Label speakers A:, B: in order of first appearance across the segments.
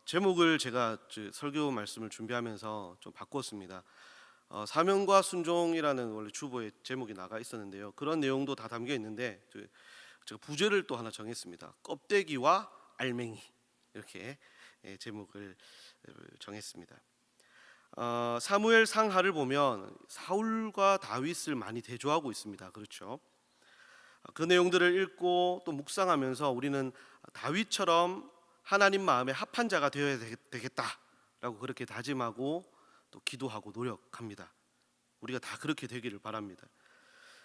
A: 제목을 제가 설교 말씀을 준비하면서 좀 바꿨습니다. 사명과 순종이라는 원래 주보에 제목이 나가 있었는데요. 그런 내용도 다 담겨 있는데 제가 부제를 또 하나 정했습니다. 껍데기와 알맹이, 이렇게 제목을 정했습니다. 사무엘 상하를 보면 사울과 다윗을 많이 대조하고 있습니다. 그렇죠? 그 내용들을 읽고 또 묵상하면서 우리는 다윗처럼 하나님 마음에 합한 자가 되어야 되겠다라고 그렇게 다짐하고 또 기도하고 노력합니다. 우리가 다 그렇게 되기를 바랍니다.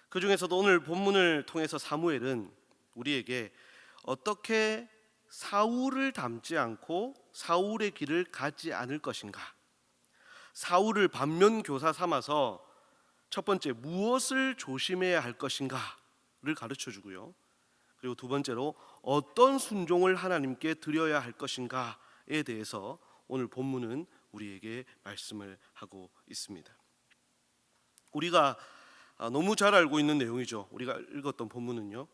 A: 그 중에서도 오늘 본문을 통해서 사무엘은 우리에게 어떻게 사울을 닮지 않고 사울의 길을 가지 않을 것인가, 사울을 반면교사 삼아서 첫 번째 무엇을 조심해야 할 것인가를 가르쳐 주고요, 그리고 두 번째로 어떤 순종을 하나님께 드려야 할 것인가에 대해서 오늘 본문은 우리에게 말씀을 하고 있습니다. 우리가 너무 잘 알고 있는 내용이죠. 우리가 읽었던 본문은요,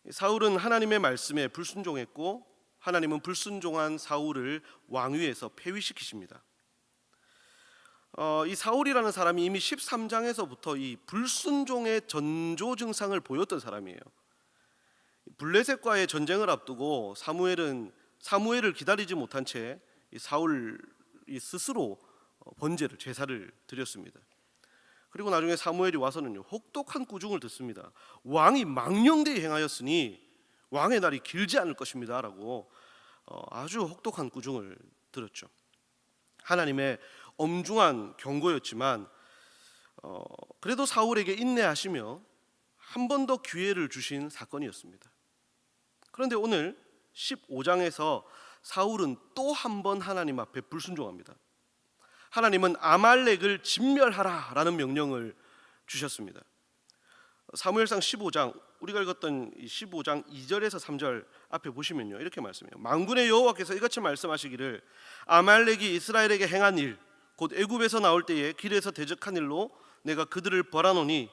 A: 사울은 하나님의 말씀에 불순종했고 하나님은 불순종한 사울을 왕위에서 폐위시키십니다. 이 사울이라는 사람이 이미 13장에서부터 이 불순종의 전조 증상을 보였던 사람이에요. 블레셋과의 전쟁을 앞두고 사무엘을 기다리지 못한 채 사울이 스스로 번제를 제사를 드렸습니다. 그리고 나중에 사무엘이 와서는요, 혹독한 꾸중을 듣습니다. 왕이 망령되이 행하였으니 왕의 날이 길지 않을 것입니다라고 아주 혹독한 꾸중을 들었죠. 하나님의 엄중한 경고였지만 그래도 사울에게 인내하시며 한 번 더 기회를 주신 사건이었습니다. 그런데 오늘 15장에서 사울은 또 한 번 하나님 앞에 불순종합니다. 하나님은 아말렉을 진멸하라라는 명령을 주셨습니다. 사무엘상 15장, 우리가 읽었던 15장 2절에서 3절 앞에 보시면요, 이렇게 말씀해요. 만군의 여호와께서 이같이 말씀하시기를 아말렉이 이스라엘에게 행한 일, 곧 애굽에서 나올 때에 길에서 대적한 일로 내가 그들을 벌하노니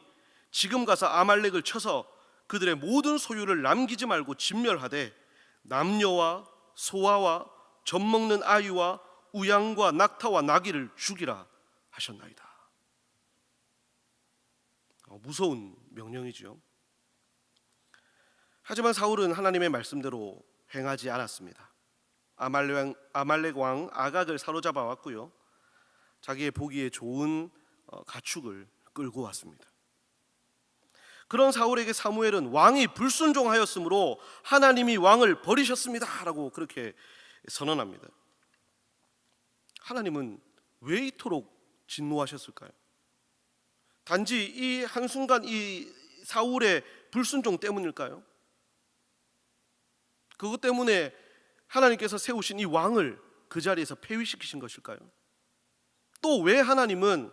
A: 지금 가서 아말렉을 쳐서 그들의 모든 소유를 남기지 말고 진멸하되 남녀와 소아와 젖먹는 아이와 우양과 낙타와 나귀를 죽이라 하셨나이다. 무서운 명령이죠. 하지만 사울은 하나님의 말씀대로 행하지 않았습니다. 아말렉 왕 아각을 사로잡아 왔고요, 자기의 보기에 좋은 가축을 끌고 왔습니다. 그런 사울에게 사무엘은 왕이 불순종하였으므로 하나님이 왕을 버리셨습니다 라고 그렇게 선언합니다. 하나님은 왜 이토록 진노하셨을까요? 단지 이 한순간 이 사울의 불순종 때문일까요? 그것 때문에 하나님께서 세우신 이 왕을 그 자리에서 폐위시키신 것일까요? 또 왜 하나님은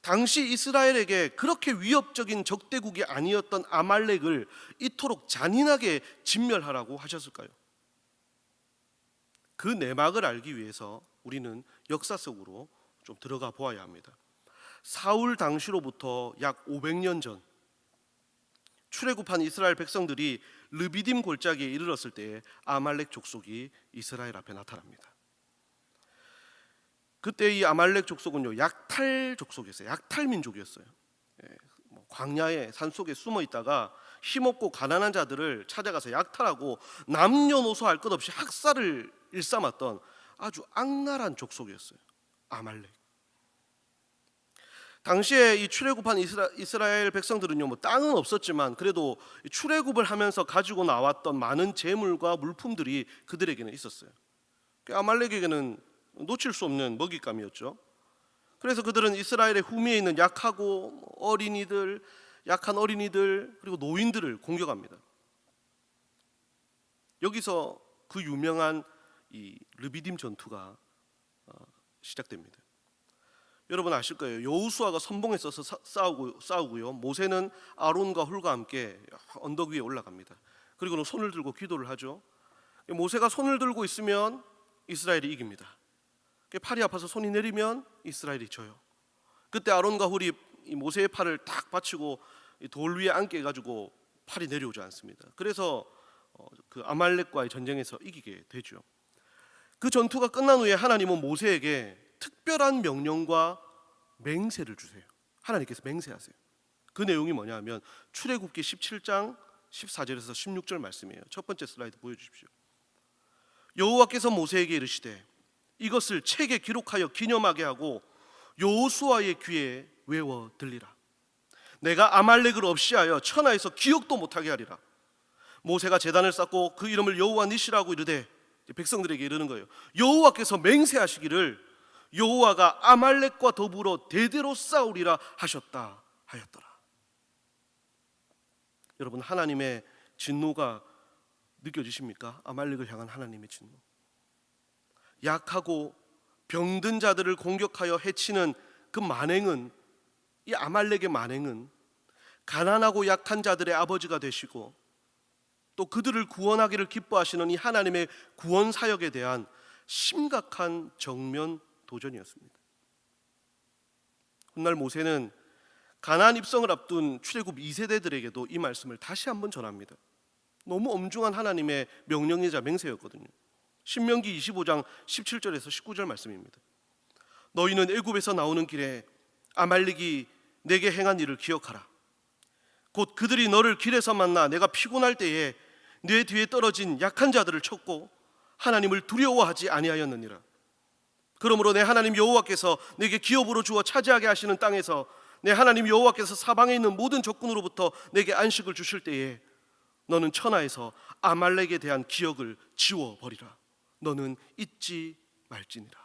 A: 당시 이스라엘에게 그렇게 위협적인 적대국이 아니었던 아말렉을 이토록 잔인하게 진멸하라고 하셨을까요? 그 내막을 알기 위해서 우리는 역사 속으로 좀 들어가 보아야 합니다. 사울 당시로부터 약 500년 전, 출애굽한 이스라엘 백성들이 르비딤 골짜기에 이르렀을 때에 아말렉 족속이 이스라엘 앞에 나타납니다. 그때 이 아말렉 족속은요, 약탈 족속이었어요. 약탈 민족이었어요. 광야의 산속에 숨어 있다가 힘없고 가난한 자들을 찾아가서 약탈하고 남녀노소 할 것 없이 학살을 일삼았던 아주 악랄한 족속이었어요, 아말렉. 당시에 이 출애굽한 이스라엘 백성들은요, 뭐 땅은 없었지만 그래도 출애굽을 하면서 가지고 나왔던 많은 재물과 물품들이 그들에게는 있었어요. 아말렉에게는 놓칠 수 없는 먹잇감이었죠. 그래서 그들은 이스라엘의 후미에 있는 약하고 어린이들, 약한 어린이들, 그리고 노인들을 공격합니다. 여기서 그 유명한 이 르비딤 전투가 시작됩니다. 여러분 아실 거예요. 여호수아가 선봉에 서서 싸우고요, 모세는 아론과 훌과 함께 언덕 위에 올라갑니다. 그리고는 손을 들고 기도를 하죠. 모세가 손을 들고 있으면 이스라엘이 이깁니다. 팔이 아파서 손이 내리면 이스라엘이 져요. 그때 아론과 훌이 모세의 팔을 딱 받치고 돌 위에 앉게 해가지고 팔이 내려오지 않습니다. 그래서 그 아말렉과의 전쟁에서 이기게 되죠. 그 전투가 끝난 후에 하나님은 모세에게 특별한 명령과 맹세를 주세요. 하나님께서 맹세하세요. 그 내용이 뭐냐 하면 출애굽기 17장 14절에서 16절 말씀이에요. 첫 번째 슬라이드 보여주십시오. 여호와께서 모세에게 이르시되 이것을 책에 기록하여 기념하게 하고 여호수아의 귀에 외워 들리라. 내가 아말렉을 없이하여 천하에서 기억도 못하게 하리라. 모세가 제단을 쌓고 그 이름을 여호와 니시라고 이르되, 백성들에게 이르는 거예요. 여호와께서 맹세하시기를 여호와가 아말렉과 더불어 대대로 싸우리라 하셨다 하였더라. 여러분, 하나님의 진노가 느껴지십니까? 아말렉을 향한 하나님의 진노. 약하고 병든 자들을 공격하여 해치는 그 만행은, 이 아말렉의 만행은 가난하고 약한 자들의 아버지가 되시고 또 그들을 구원하기를 기뻐하시는 이 하나님의 구원 사역에 대한 심각한 정면 도전이었습니다. 훗날 모세는 가나안 입성을 앞둔 출애굽 2세대들에게도 이 말씀을 다시 한번 전합니다. 너무 엄중한 하나님의 명령이자 맹세였거든요. 신명기 25장 17절에서 19절 말씀입니다. 너희는 애굽에서 나오는 길에 아말렉이 내게 행한 일을 기억하라. 곧 그들이 너를 길에서 만나 내가 피곤할 때에 내 뒤에 떨어진 약한 자들을 쳤고 하나님을 두려워하지 아니하였느니라. 그러므로 내 하나님 여호와께서 내게 기업으로 주어 차지하게 하시는 땅에서 내 하나님 여호와께서 사방에 있는 모든 적군으로부터 내게 안식을 주실 때에 너는 천하에서 아말렉에 대한 기억을 지워버리라. 너는 잊지 말지니라.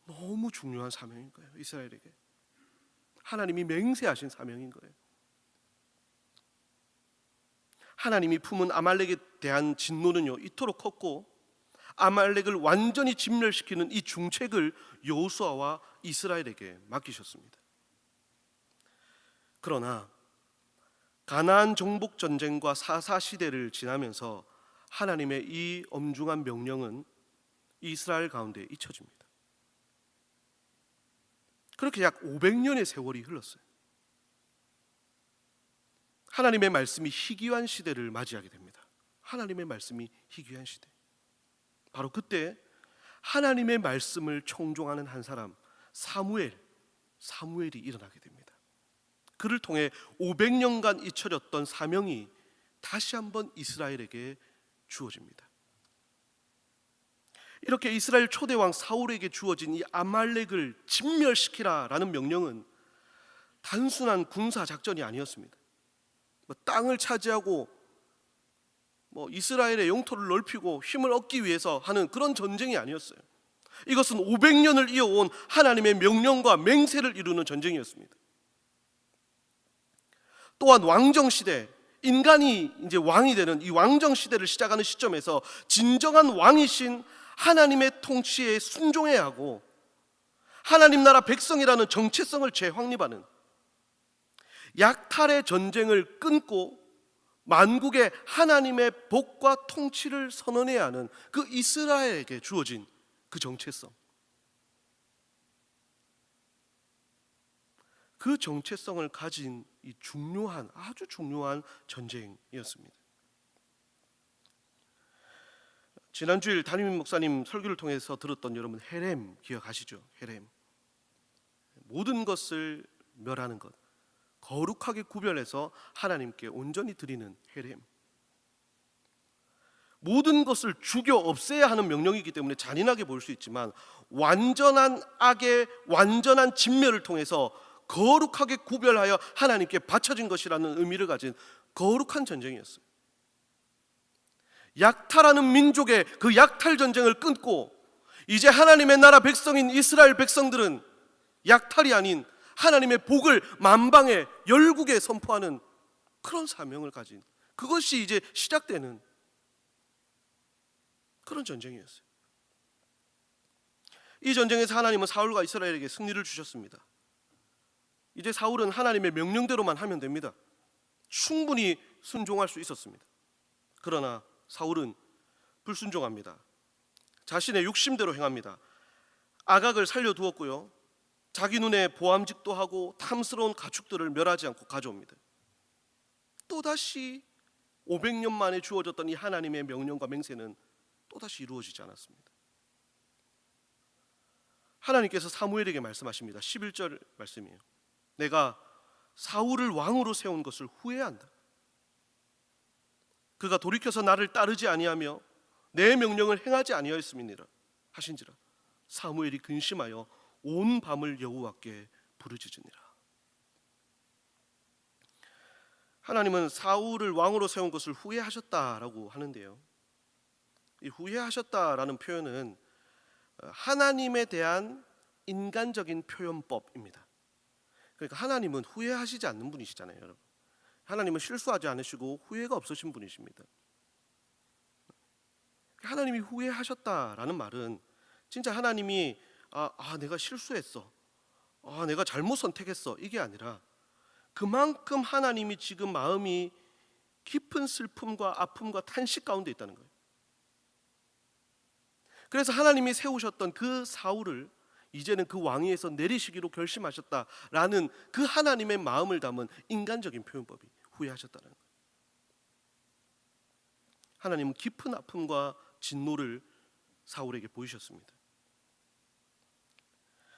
A: 너무 중요한 사명인 거예요. 이스라엘에게 하나님이 맹세하신 사명인 거예요. 하나님이 품은 아말렉에 대한 진노는요 이토록 컸고, 아말렉을 완전히 진멸시키는 이 중책을 여호수아와 이스라엘에게 맡기셨습니다. 그러나 가나안 정복 전쟁과 사사 시대를 지나면서 하나님의 이 엄중한 명령은 이스라엘 가운데 잊혀집니다. 그렇게 약 500년의 세월이 흘렀어요. 하나님의 말씀이 희귀한 시대를 맞이하게 됩니다. 하나님의 말씀이 희귀한 시대. 바로 그때 하나님의 말씀을 청종하는 한 사람, 사무엘이 일어나게 됩니다. 그를 통해 500년간 잊혀졌던 사명이 다시 한번 이스라엘에게 주어집니다. 이렇게 이스라엘 초대왕 사울에게 주어진 이 아말렉을 진멸시키라라는 명령은 단순한 군사 작전이 아니었습니다. 땅을 차지하고 이스라엘의 영토를 넓히고 힘을 얻기 위해서 하는 그런 전쟁이 아니었어요. 이것은 500년을 이어온 하나님의 명령과 맹세를 이루는 전쟁이었습니다. 또한 왕정시대, 인간이 이제 왕이 되는 이 왕정시대를 시작하는 시점에서 진정한 왕이신 하나님의 통치에 순종해야 하고, 하나님 나라 백성이라는 정체성을 재확립하는 약탈의 전쟁을 끊고 만국의 하나님의 복과 통치를 선언해야 하는 그 이스라엘에게 주어진 그 정체성, 그 정체성을 가진 이 아주 중요한 전쟁이었습니다. 지난주일 담임 목사님 설교를 통해서 들었던 여러분 헤렘 기억하시죠? 헤렘, 모든 것을 멸하는 것, 거룩하게 구별해서 하나님께 온전히 드리는 헤렘. 모든 것을 죽여 없애야 하는 명령이기 때문에 잔인하게 보일 수 있지만 완전한 악의 완전한 진멸을 통해서 거룩하게 구별하여 하나님께 바쳐진 것이라는 의미를 가진 거룩한 전쟁이었어요. 약탈하는 민족의 그 약탈 전쟁을 끊고 이제 하나님의 나라 백성인 이스라엘 백성들은 약탈이 아닌 하나님의 복을 만방에 열국에 선포하는 그런 사명을 가진, 그것이 이제 시작되는 그런 전쟁이었어요. 이 전쟁에서 하나님은 사울과 이스라엘에게 승리를 주셨습니다. 이제 사울은 하나님의 명령대로만 하면 됩니다. 충분히 순종할 수 있었습니다. 그러나 사울은 불순종합니다. 자신의 욕심대로 행합니다. 아각을 살려두었고요, 자기 눈에 보암직도 하고 탐스러운 가축들을 멸하지 않고 가져옵니다. 또다시 500년 만에 주어졌던 이 하나님의 명령과 맹세는 또다시 이루어지지 않았습니다. 하나님께서 사무엘에게 말씀하십니다. 11절 말씀이에요. 내가 사울을 왕으로 세운 것을 후회한다. 그가 돌이켜서 나를 따르지 아니하며 내 명령을 행하지 아니하였음이니라 하신지라 사무엘이 근심하여 온 밤을 여호와께 부르짖으니라. 하나님은 사울을 왕으로 세운 것을 후회하셨다라고 하는데요, 이 후회하셨다라는 표현은 하나님에 대한 인간적인 표현법입니다. 그러니까 하나님은 후회하시지 않는 분이시잖아요, 여러분. 하나님은 실수하지 않으시고 후회가 없으신 분이십니다. 하나님이 후회하셨다라는 말은 진짜 하나님이 내가 실수했어, 내가 잘못 선택했어, 이게 아니라 그만큼 하나님이 지금 마음이 깊은 슬픔과 아픔과 탄식 가운데 있다는 거예요. 그래서 하나님이 세우셨던 그 사울을 이제는 그 왕위에서 내리시기로 결심하셨다라는 그 하나님의 마음을 담은 인간적인 표현법이 후회하셨다는 거예요. 하나님은 깊은 아픔과 진노를 사울에게 보이셨습니다.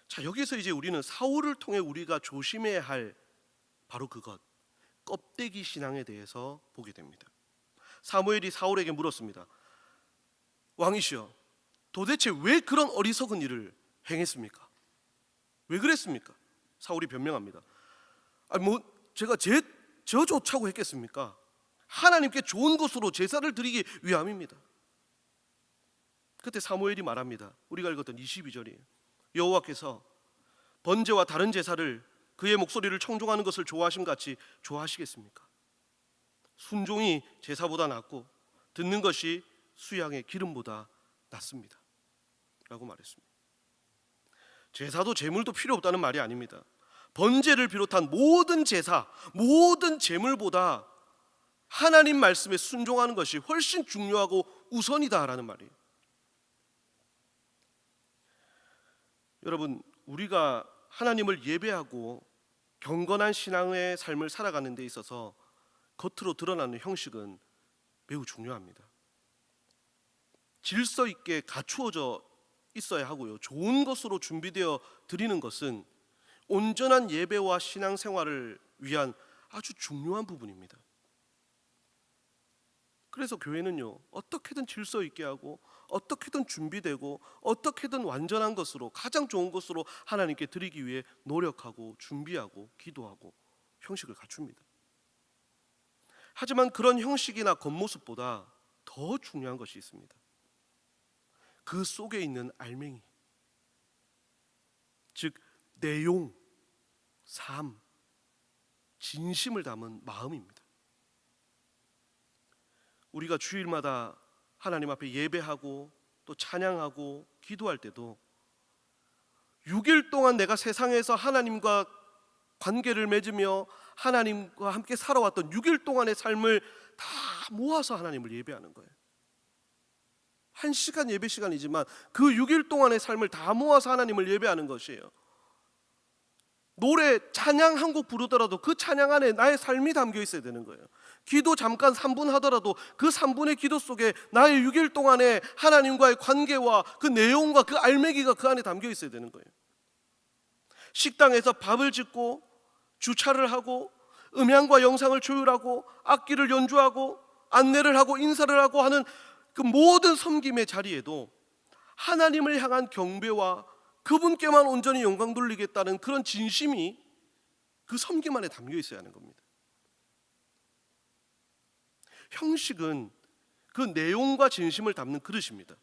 A: 자, 여기서 이제 우리는 사울을 통해 우리가 조심해야 할 바로 그것, 껍데기 신앙에 대해서 보게 됩니다. 사무엘이 사울에게 물었습니다. 왕이시여, 도대체 왜 그런 어리석은 일을 행했습니까? 왜 그랬습니까? 사울이 변명합니다. 제가 저 좋자고 했겠습니까? 하나님께 좋은 것으로 제사를 드리기 위함입니다. 그때 사무엘이 말합니다. 우리가 읽었던 22절이에요. 여호와께서 번제와 다른 제사를 그의 목소리를 청종하는 것을 좋아하심 같이 좋아하시겠습니까? 순종이 제사보다 낫고 듣는 것이 수양의 기름보다 낫습니다 라고 말했습니다. 제사도 제물도 필요 없다는 말이 아닙니다. 번제를 비롯한 모든 제사, 모든 제물보다 하나님 말씀에 순종하는 것이 훨씬 중요하고 우선이다라는 말이에요. 여러분, 우리가 하나님을 예배하고 경건한 신앙의 삶을 살아가는 데 있어서 겉으로 드러나는 형식은 매우 중요합니다. 질서 있게 갖추어져 있어야 하고요, 좋은 것으로 준비되어 드리는 것은 온전한 예배와 신앙생활을 위한 아주 중요한 부분입니다. 그래서 교회는요, 어떻게든 질서 있게 하고 어떻게든 준비되고 어떻게든 완전한 것으로, 가장 좋은 것으로 하나님께 드리기 위해 노력하고 준비하고 기도하고 형식을 갖춥니다. 하지만 그런 형식이나 겉모습보다 더 중요한 것이 있습니다. 그 속에 있는 알맹이, 즉 내용, 삶, 진심을 담은 마음입니다. 우리가 주일마다 하나님 앞에 예배하고 또 찬양하고 기도할 때도 6일 동안 내가 세상에서 하나님과 관계를 맺으며 하나님과 함께 살아왔던 6일 동안의 삶을 다 모아서 하나님을 예배하는 거예요. 1시간 예배 시간이지만 그 6일 동안의 삶을 다 모아서 하나님을 예배하는 것이에요. 노래, 찬양 한 곡 부르더라도 그 찬양 안에 나의 삶이 담겨 있어야 되는 거예요. 기도 잠깐 3분 하더라도 그 3분의 기도 속에 나의 6일 동안의 하나님과의 관계와 그 내용과 그 알매기가 그 안에 담겨 있어야 되는 거예요. 식당에서 밥을 짓고 주차를 하고 음향과 영상을 조율하고 악기를 연주하고 안내를 하고 인사를 하고 하는 그 모든 섬김의 자리에도 하나님을 향한 경배와 그분께만 온전히 영광 돌리겠다는 그런 진심이 그 섬김 안에 담겨 있어야 하는 겁니다. 형식은 그 내용과 진심을 담는 그릇입니다.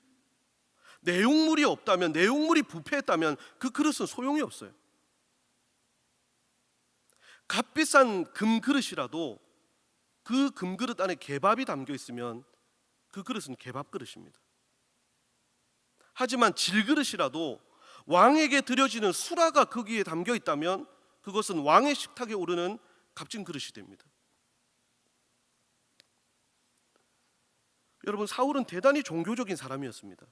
A: 내용물이 없다면, 내용물이 부패했다면 그 그릇은 소용이 없어요. 값비싼 금그릇이라도 그 금그릇 안에 개밥이 담겨 있으면 그 그릇은 개밥 그릇입니다. 하지만 질그릇이라도 왕에게 드려지는 수라가 거기에 담겨 있다면 그것은 왕의 식탁에 오르는 값진 그릇이 됩니다. 여러분, 사울은 대단히 종교적인 사람이었습니다.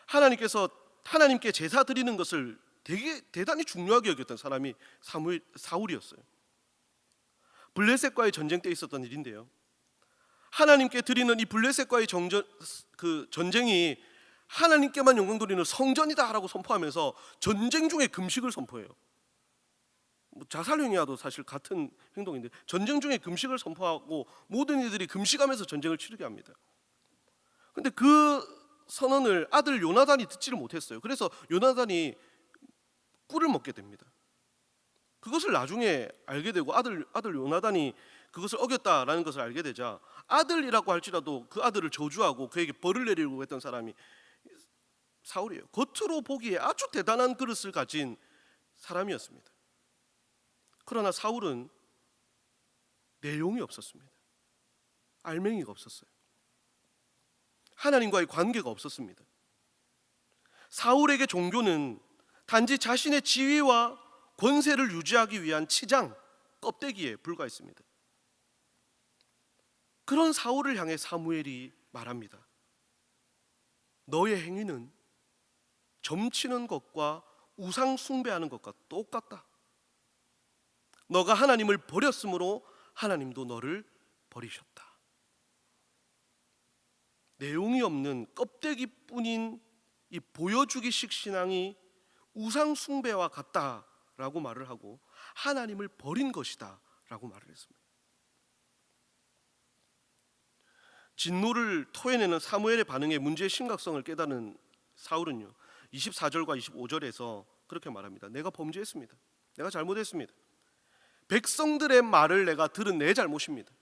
A: 하나님께서 하나님께 제사 드리는 것을 대단히 중요하게 여겼던 사람이 사울이었어요. 블레셋과의 전쟁 때 있었던 일인데요, 하나님께 드리는 이 블레셋과의 전쟁이 하나님께만 영광 돌리는 성전이다라고 선포하면서 전쟁 중에 금식을 선포해요. 자살행위와도 사실 같은 행동인데 전쟁 중에 금식을 선포하고 모든 이들이 금식하면서 전쟁을 치르게 합니다. 근데 그 선언을 아들 요나단이 듣지를 못했어요. 그래서 요나단이 꿀을 먹게 됩니다. 그것을 나중에 알게 되고 아들 요나단이 그것을 어겼다라는 것을 알게 되자 아들이라고 할지라도 그 아들을 저주하고 그에게 벌을 내리려고 했던 사람이 사울이에요. 겉으로 보기에 아주 대단한 그릇을 가진 사람이었습니다. 그러나 사울은 내용이 없었습니다. 알맹이가 없었어요. 하나님과의 관계가 없었습니다. 사울에게 종교는 단지 자신의 지위와 권세를 유지하기 위한 치장, 껍데기에 불과했습니다. 그런 사울을 향해 사무엘이 말합니다. 너의 행위는 점치는 것과 우상 숭배하는 것과 똑같다. 너가 하나님을 버렸으므로 하나님도 너를 버리셨다. 내용이 없는 껍데기뿐인 이 보여주기식 신앙이 우상 숭배와 같다라고 말을 하고 하나님을 버린 것이다라고 말을 했습니다. 진노를 토해내는 사무엘의 반응에 문제의 심각성을 깨닫는 사울은요 24절과 25절에서 그렇게 말합니다. 내가 범죄했습니다. 내가 잘못했습니다. 백성들의 말을 내가 들은 내 잘못입니다.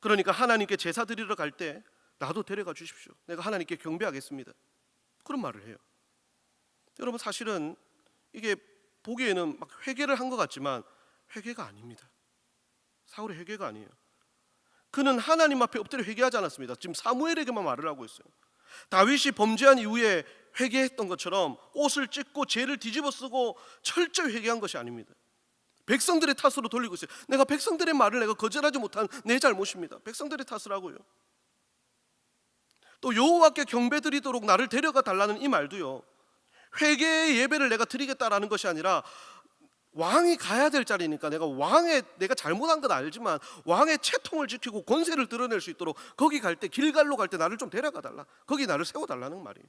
A: 그러니까 하나님께 제사 드리러 갈 때 나도 데려가 주십시오. 내가 하나님께 경배하겠습니다. 그런 말을 해요. 여러분 사실은 이게 보기에는 막 회개를 한 것 같지만 회개가 아닙니다. 사울의 회개가 아니에요. 그는 하나님 앞에 엎드려 회개하지 않았습니다. 지금 사무엘에게만 말을 하고 있어요. 다윗이 범죄한 이후에 회개했던 것처럼 옷을 찢고 죄를 뒤집어 쓰고 철저히 회개한 것이 아닙니다. 백성들의 탓으로 돌리고 있어요. 내가 백성들의 말을 내가 거절하지 못한 내 잘못입니다. 백성들의 탓을 하고요. 또 여호와께 경배드리도록 나를 데려가 달라는 이 말도요 회개의 예배를 내가 드리겠다라는 것이 아니라 왕이 가야 될 자리니까 내가 잘못한 건 알지만 왕의 채통을 지키고 권세를 드러낼 수 있도록 거기 갈 때 길갈로 갈 때 나를 좀 데려가 달라. 거기 나를 세워 달라는 말이에요.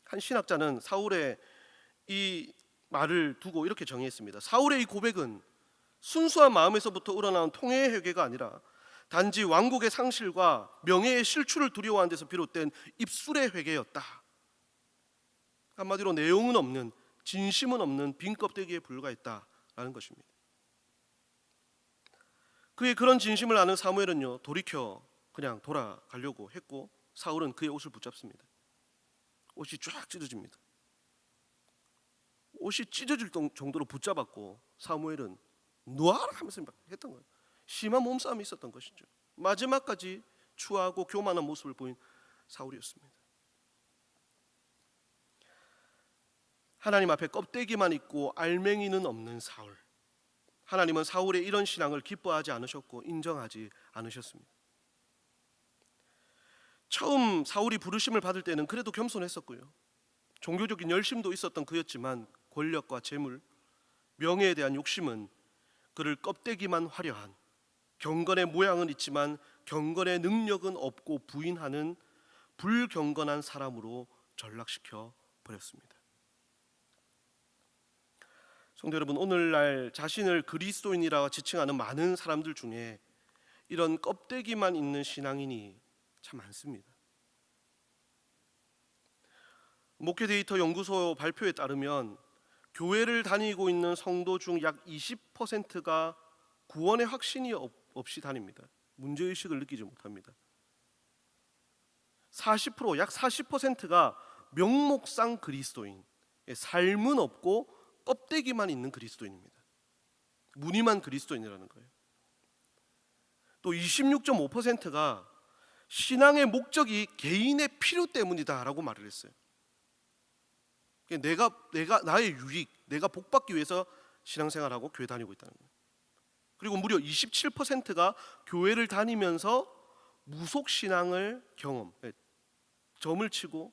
A: 한 신학자는 사울의 이 말을 두고 이렇게 정의했습니다. 사울의 이 고백은 순수한 마음에서부터 우러나온 통회의 회개가 아니라 단지 왕국의 상실과 명예의 실추를 두려워한 데서 비롯된 입술의 회개였다. 한마디로 내용은 없는 진심은 없는 빈 껍데기에 불과했다라는 것입니다. 그의 그런 진심을 아는 사무엘은요 돌이켜 그냥 돌아가려고 했고 사울은 그의 옷을 붙잡습니다. 옷이 쫙 찢어집니다. 옷이 찢어질 정도로 붙잡았고 사무엘은 놓아라 하면서 했던 거예요. 심한 몸싸움이 있었던 것이죠. 마지막까지 추하고 교만한 모습을 보인 사울이었습니다. 하나님 앞에 껍데기만 있고 알맹이는 없는 사울. 하나님은 사울의 이런 신앙을 기뻐하지 않으셨고 인정하지 않으셨습니다. 처음 사울이 부르심을 받을 때는 그래도 겸손했었고요. 종교적인 열심도 있었던 그였지만 권력과 재물, 명예에 대한 욕심은 그를 껍데기만 화려한 경건의 모양은 있지만 경건의 능력은 없고 부인하는 불경건한 사람으로 전락시켜 버렸습니다. 성도 여러분, 오늘날 자신을 그리스도인이라 지칭하는 많은 사람들 중에 이런 껍데기만 있는 신앙인이 참 많습니다. 목회 데이터 연구소 발표에 따르면 교회를 다니고 있는 성도 중 약 20%가 구원의 확신이 없이 다닙니다. 문제의식을 느끼지 못합니다. 40%, 약 40%가 명목상 그리스도인, 삶은 없고 껍데기만 있는 그리스도인입니다. 무늬만 그리스도인이라는 거예요. 또 26.5%가 신앙의 목적이 개인의 필요 때문이다라고 말을 했어요. 나의 유익, 내가 복받기 위해서 신앙생활하고 교회 다니고 있다는 거예요. 그리고 무려 27%가 교회를 다니면서 무속신앙을 점을 치고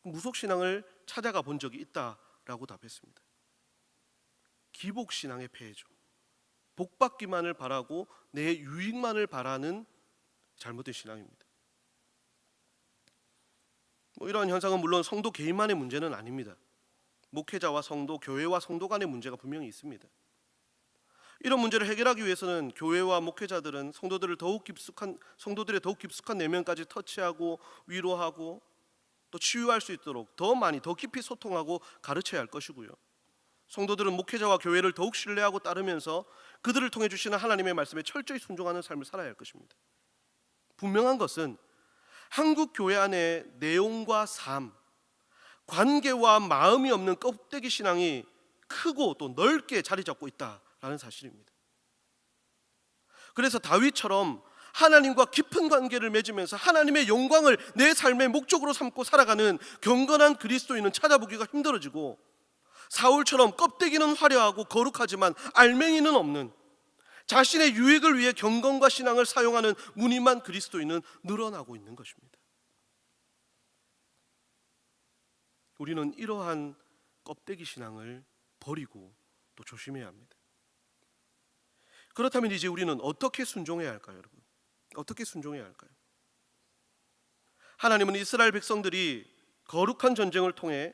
A: 무속신앙을 찾아가 본 적이 있다라고 답했습니다. 기복신앙의 폐해죠. 복받기만을 바라고 내 유익만을 바라는 잘못된 신앙입니다. 이러한 현상은 물론 성도 개인만의 문제는 아닙니다. 목회자와 성도, 교회와 성도 간의 문제가 분명히 있습니다. 이런 문제를 해결하기 위해서는 교회와 목회자들은 성도들의 더욱 깊숙한 내면까지 터치하고 위로하고 또 치유할 수 있도록 더 많이, 더 깊이 소통하고 가르쳐야 할 것이고요. 성도들은 목회자와 교회를 더욱 신뢰하고 따르면서 그들을 통해 주시는 하나님의 말씀에 철저히 순종하는 삶을 살아야 할 것입니다. 분명한 것은 한국 교회 안에 내용과 삶, 관계와 마음이 없는 껍데기 신앙이 크고 또 넓게 자리 잡고 있다라는 사실입니다. 그래서 다윗처럼 하나님과 깊은 관계를 맺으면서 하나님의 영광을 내 삶의 목적으로 삼고 살아가는 경건한 그리스도인은 찾아보기가 힘들어지고, 사울처럼 껍데기는 화려하고 거룩하지만 알맹이는 없는, 자신의 유익을 위해 경건과 신앙을 사용하는 무늬만 그리스도인은 늘어나고 있는 것입니다. 우리는 이러한 껍데기 신앙을 버리고 또 조심해야 합니다. 그렇다면 이제 우리는 어떻게 순종해야 할까요, 여러분? 어떻게 순종해야 할까요? 하나님은 이스라엘 백성들이 거룩한 전쟁을 통해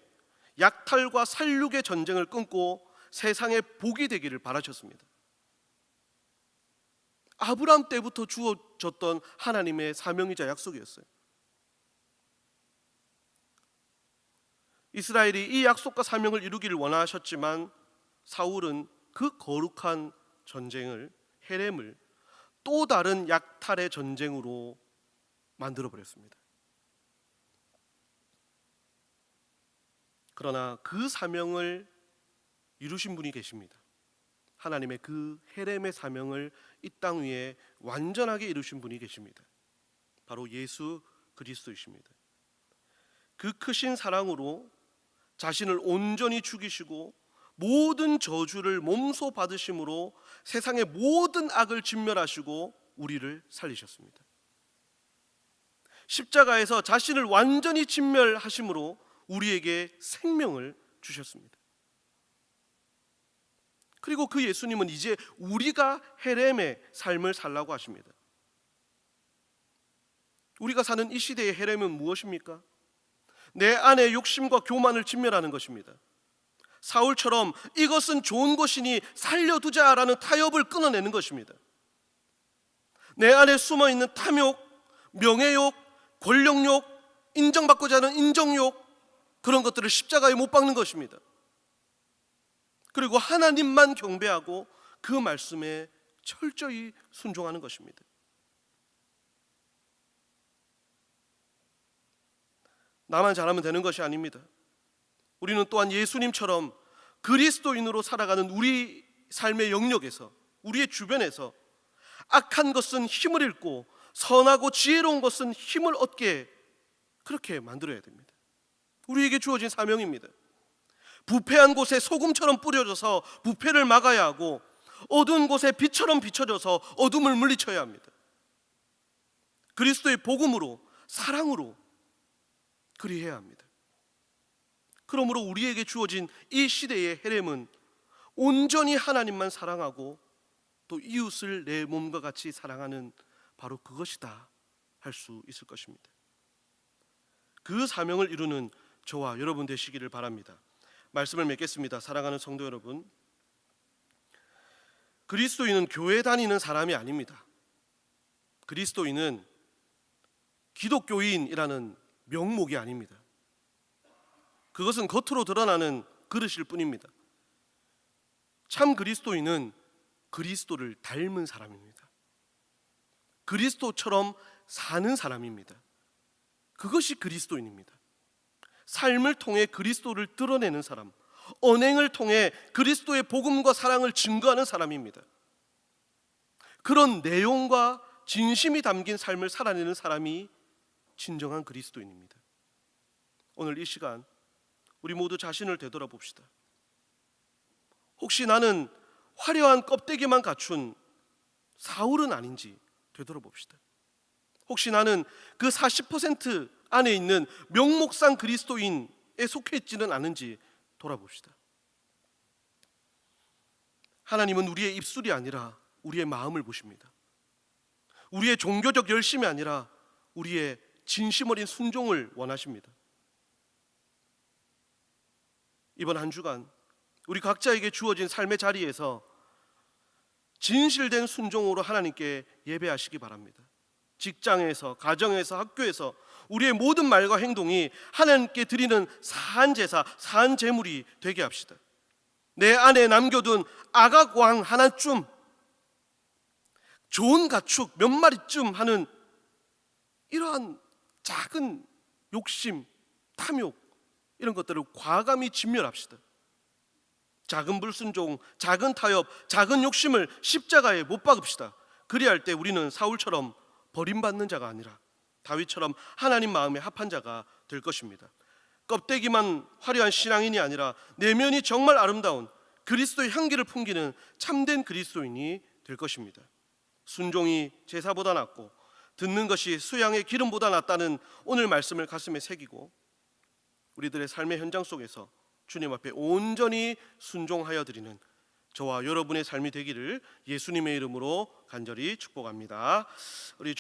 A: 약탈과 살육의 전쟁을 끊고 세상의 복이 되기를 바라셨습니다. 아브라함 때부터 주어졌던 하나님의 사명이자 약속이었어요. 이스라엘이 이 약속과 사명을 이루기를 원하셨지만 사울은 그 거룩한 전쟁을, 헤렘을 또 다른 약탈의 전쟁으로 만들어버렸습니다. 그러나 그 사명을 이루신 분이 계십니다. 하나님의 그 헤렘의 사명을 이 땅 위에 완전하게 이루신 분이 계십니다. 바로 예수 그리스도이십니다. 그 크신 사랑으로 자신을 온전히 죽이시고 모든 저주를 몸소 받으심으로 세상의 모든 악을 진멸하시고 우리를 살리셨습니다. 십자가에서 자신을 완전히 진멸하심으로 우리에게 생명을 주셨습니다. 그리고 그 예수님은 이제 우리가 헤렘의 삶을 살라고 하십니다. 우리가 사는 이 시대의 헤렘은 무엇입니까? 내 안의 욕심과 교만을 진멸하는 것입니다. 사울처럼 이것은 좋은 것이니 살려두자라는 타협을 끊어내는 것입니다. 내 안에 숨어있는 탐욕, 명예욕, 권력욕, 인정받고자 하는 인정욕, 그런 것들을 십자가에 못 박는 것입니다. 그리고 하나님만 경배하고 그 말씀에 철저히 순종하는 것입니다. 나만 잘하면 되는 것이 아닙니다. 우리는 또한 예수님처럼 그리스도인으로 살아가는 우리 삶의 영역에서, 우리의 주변에서 악한 것은 힘을 잃고 선하고 지혜로운 것은 힘을 얻게 그렇게 만들어야 됩니다. 우리에게 주어진 사명입니다. 부패한 곳에 소금처럼 뿌려져서 부패를 막아야 하고, 어두운 곳에 빛처럼 비춰져서 어둠을 물리쳐야 합니다. 그리스도의 복음으로, 사랑으로 그리해야 합니다. 그러므로 우리에게 주어진 이 시대의 헤렘은 온전히 하나님만 사랑하고 또 이웃을 내 몸과 같이 사랑하는 바로 그것이다 할 수 있을 것입니다. 그 사명을 이루는 저와 여러분 되시기를 바랍니다. 말씀을 맺겠습니다. 사랑하는 성도 여러분, 그리스도인은 교회 다니는 사람이 아닙니다. 그리스도인은 기독교인이라는 명목이 아닙니다. 그것은 겉으로 드러나는 그릇일 뿐입니다. 참 그리스도인은 그리스도를 닮은 사람입니다. 그리스도처럼 사는 사람입니다. 그것이 그리스도인입니다. 삶을 통해 그리스도를 드러내는 사람, 언행을 통해 그리스도의 복음과 사랑을 증거하는 사람입니다. 그런 내용과 진심이 담긴 삶을 살아내는 사람이 진정한 그리스도인입니다. 오늘 이 시간 우리 모두 자신을 되돌아봅시다. 혹시 나는 화려한 껍데기만 갖춘 사울은 아닌지 되돌아봅시다. 혹시 나는 그 40% 안에 있는 명목상 그리스도인에 속해 있지는 않은지 돌아봅시다. 하나님은 우리의 입술이 아니라 우리의 마음을 보십니다. 우리의 종교적 열심이 아니라 우리의 진심 어린 순종을 원하십니다. 이번 한 주간 우리 각자에게 주어진 삶의 자리에서 진실된 순종으로 하나님께 예배하시기 바랍니다. 직장에서, 가정에서, 학교에서 우리의 모든 말과 행동이 하나님께 드리는 사한 제사, 사한 제물이 되게 합시다. 내 안에 남겨둔 아각왕 하나쯤, 좋은 가축 몇 마리쯤 하는 이러한 작은 욕심, 탐욕 이런 것들을 과감히 진멸합시다. 작은 불순종, 작은 타협, 작은 욕심을 십자가에 못 박읍시다. 그리할 때 우리는 사울처럼 버림받는 자가 아니라 다윗처럼 하나님 마음에 합한 자가 될 것입니다. 껍데기만 화려한 신앙인이 아니라 내면이 정말 아름다운 그리스도의 향기를 풍기는 참된 그리스도인이 될 것입니다. 순종이 제사보다 낫고 듣는 것이 수양의 기름보다 낫다는 오늘 말씀을 가슴에 새기고 우리들의 삶의 현장 속에서 주님 앞에 온전히 순종하여 드리는 저와 여러분의 삶이 되기를 예수님의 이름으로 간절히 축복합니다. 우리